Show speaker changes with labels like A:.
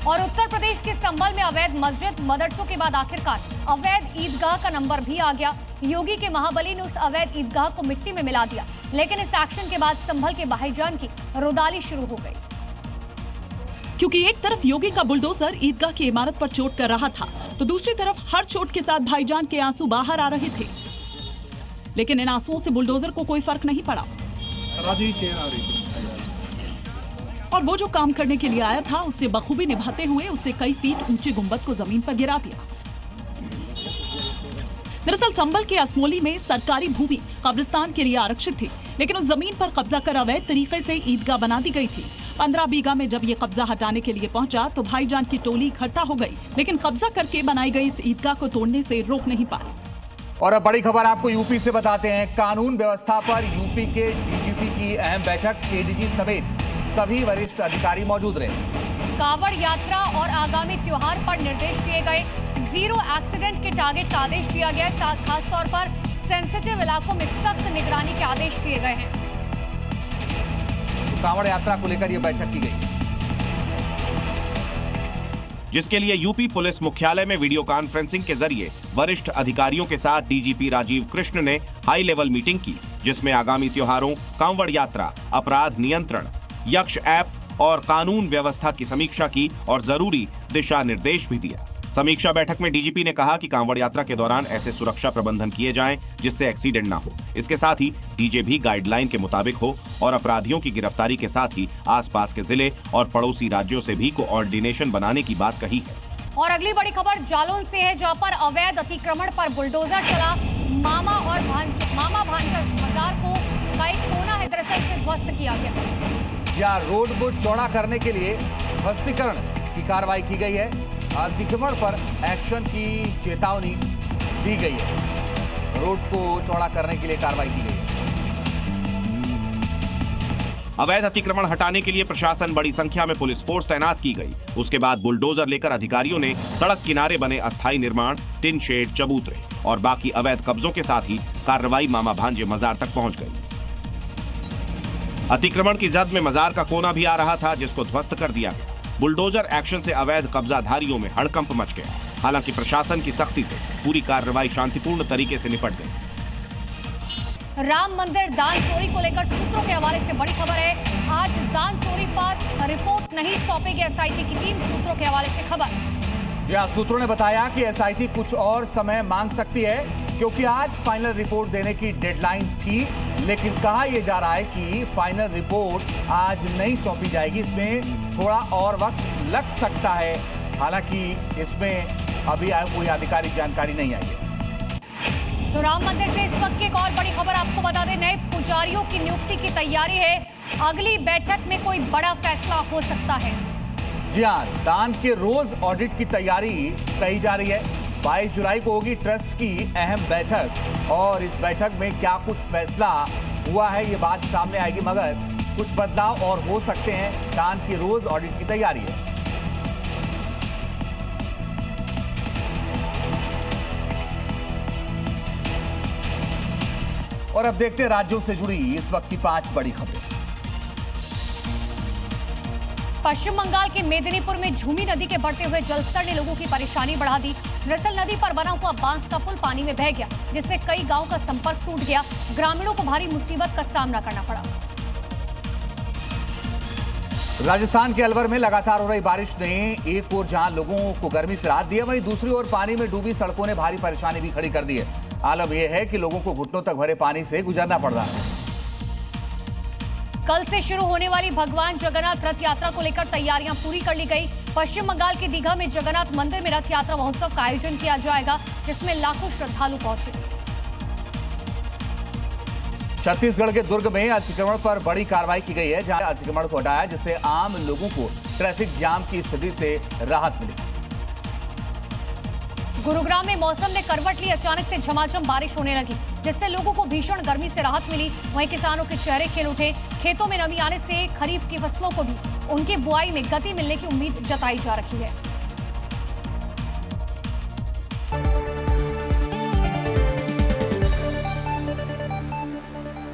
A: और उत्तर प्रदेश के संभल में अवैध मस्जिद मदरसों के बाद आखिरकार अवैध ईदगाह का नंबर भी आ गया। योगी के महाबली ने उस अवैध ईदगाह को मिट्टी में मिला दिया, लेकिन इस एक्शन के बाद संभल के भाईजान की रुदाली शुरू हो गई।
B: क्योंकि एक तरफ योगी का बुलडोजर ईदगाह की इमारत पर चोट कर रहा था, तो दूसरी तरफ हर चोट के साथ भाईजान के आंसू बाहर आ रहे थे। लेकिन इन आंसुओं से बुलडोजर को कोई फर्क नहीं पड़ा और वो जो काम करने के लिए आया था उससे बखूबी निभाते हुए उसे कई फीट ऊंचे गुंबद को जमीन पर गिरा दिया। दरअसल संभल के असमोली में सरकारी भूमि कब्रिस्तान के लिए आरक्षित थी, लेकिन उस जमीन पर कब्जा कर अवैध तरीके से ईदगाह बना दी गई थी। 15 बीघा में जब ये कब्जा हटाने के लिए पहुंचा तो भाईजान की टोली इकट्ठा हो गई, लेकिन कब्जा करके बनाई गई इस ईदगाह को तोड़ने से रोक नहीं पाई।
C: और अब बड़ी खबर आपको यूपी से बताते हैं। कानून व्यवस्था पर यूपी के डीजीपी की अहम बैठक, एडीजी समेत सभी वरिष्ठ अधिकारी मौजूद रहे।
A: कांवड़ यात्रा और आगामी त्योहार पर निर्देश दिए गए। 0 एक्सीडेंट के टारगेट का आदेश दिया गया। साथ खास तौर पर सेंसिटिव इलाकों में सख्त निगरानी के आदेश दिए गए हैं।
C: तो कांवड़ यात्रा को लेकर यह बैठक की गई,
D: जिसके लिए यूपी पुलिस मुख्यालय में वीडियो कॉन्फ्रेंसिंग के जरिए वरिष्ठ अधिकारियों के साथ डीजीपी राजीव कृष्ण ने हाई लेवल मीटिंग की, जिसमें आगामी त्योहारों, कांवड़ यात्रा, अपराध नियंत्रण, यक्ष ऐप और कानून व्यवस्था की समीक्षा की और जरूरी दिशा निर्देश भी दिया। समीक्षा बैठक में डीजीपी ने कहा कि कांवड़ यात्रा के दौरान ऐसे सुरक्षा प्रबंधन किए जाएं जिससे एक्सीडेंट ना हो। इसके साथ ही डीजे भी गाइडलाइन के मुताबिक हो और अपराधियों की गिरफ्तारी के साथ ही आसपास के जिले और पड़ोसी राज्यों से भी कोऑर्डिनेशन बनाने की बात कही है।
A: और अगली बड़ी खबर जालौन से है, जहां पर अवैध अतिक्रमण पर बुलडोजर चला। मामा भांजा मजार को का एक कोना है दरअसल से ध्वस्त किया गया।
C: या रोड को चौड़ा करने के लिए ध्वस्तीकरण की कार्रवाई की गई है। अतिक्रमण पर एक्शन की चेतावनी दी गई है। रोड को चौड़ा करने के लिए कार्रवाई की गई है।
D: अवैध अतिक्रमण हटाने के लिए प्रशासन बड़ी संख्या में पुलिस फोर्स तैनात की गई। उसके बाद बुलडोजर लेकर अधिकारियों ने सड़क किनारे बने अस्थायी निर्माण, टिन शेड, चबूतरे और बाकी अवैध कब्जों के साथ ही कार्रवाई मामा भांजे मजार तक पहुंच गई। अतिक्रमण की जद में मजार का कोना भी आ रहा था, जिसको ध्वस्त कर दिया गया। बुलडोजर एक्शन से अवैध कब्जाधारियों में हड़कंप मच गया। हालांकि प्रशासन की सख्ती से पूरी कार्रवाई शांतिपूर्ण तरीके से निपट गई।
A: राम मंदिर दान चोरी को लेकर सूत्रों के हवाले से बड़ी खबर है। आज दान चोरी पर रिपोर्ट नहीं सौंपेगी एसआईटी की टीम। सूत्रों के हवाले से खबर।
C: जी हां, सूत्रों ने बताया कि एसआईटी कुछ और समय मांग सकती है, क्योंकि आज फाइनल रिपोर्ट देने की डेडलाइन थी, लेकिन कहा यह जा रहा है कि फाइनल रिपोर्ट आज नहीं सौंपी जाएगी। इसमें थोड़ा और वक्त लग सकता है। हालांकि इसमें अभी कोई आधिकारिक जानकारी नहीं आई है।
A: तो राम मंदिर से इस वक्त की एक और बड़ी खबर आपको बता दें, नए पुजारियों की नियुक्ति की तैयारी है। अगली बैठक में कोई बड़ा फैसला हो सकता है।
C: जी हां, दान के रोज ऑडिट की तैयारी कही जा रही है। 22 जुलाई को होगी ट्रस्ट की अहम बैठक और इस बैठक में क्या कुछ फैसला हुआ है ये बात सामने आएगी, मगर कुछ बदलाव और हो सकते हैं। दान की रोज ऑडिट की तैयारी है। और अब देखते हैं राज्यों से जुड़ी इस वक्त की 5 बड़ी खबरें।
A: पश्चिम बंगाल के मेदिनीपुर में झूमी नदी के बढ़ते हुए जलस्तर ने लोगों की परेशानी बढ़ा दी। दरअसल नदी पर बना हुआ बांस का पुल पानी में बह गया, जिससे कई गांवों का संपर्क टूट गया। ग्रामीणों को भारी मुसीबत का सामना करना पड़ा।
C: राजस्थान के अलवर में लगातार हो रही बारिश ने एक ओर जहां लोगों को गर्मी से राहत दी है, वहीं दूसरी ओर पानी में डूबी सड़कों ने भारी परेशानी भी खड़ी कर दी है। आलम यह है कि लोगों को घुटनों तक भरे पानी से गुजरना पड़ रहा है।
A: कल से शुरू होने वाली भगवान जगन्नाथ रथ यात्रा को लेकर तैयारियां पूरी कर ली गई। पश्चिम बंगाल के दीघा में जगन्नाथ मंदिर में रथ यात्रा महोत्सव का आयोजन किया जाएगा, जिसमें लाखों श्रद्धालु पहुंचे।
C: छत्तीसगढ़ के दुर्ग में अतिक्रमण पर बड़ी कार्रवाई की गई है, जहां अतिक्रमण को हटाया, जिससे आम लोगों को ट्रैफिक जाम की स्थिति से राहत मिली।
A: गुरुग्राम में मौसम ने करवट ली। अचानक से झमाझम बारिश होने लगी, जिससे लोगों को भीषण गर्मी से राहत मिली। वहीं किसानों के चेहरे खिल उठे। खेतों में नमी आने से खरीफ की फसलों को भी उनकी बुआई में गति मिलने की उम्मीद जताई जा रही है।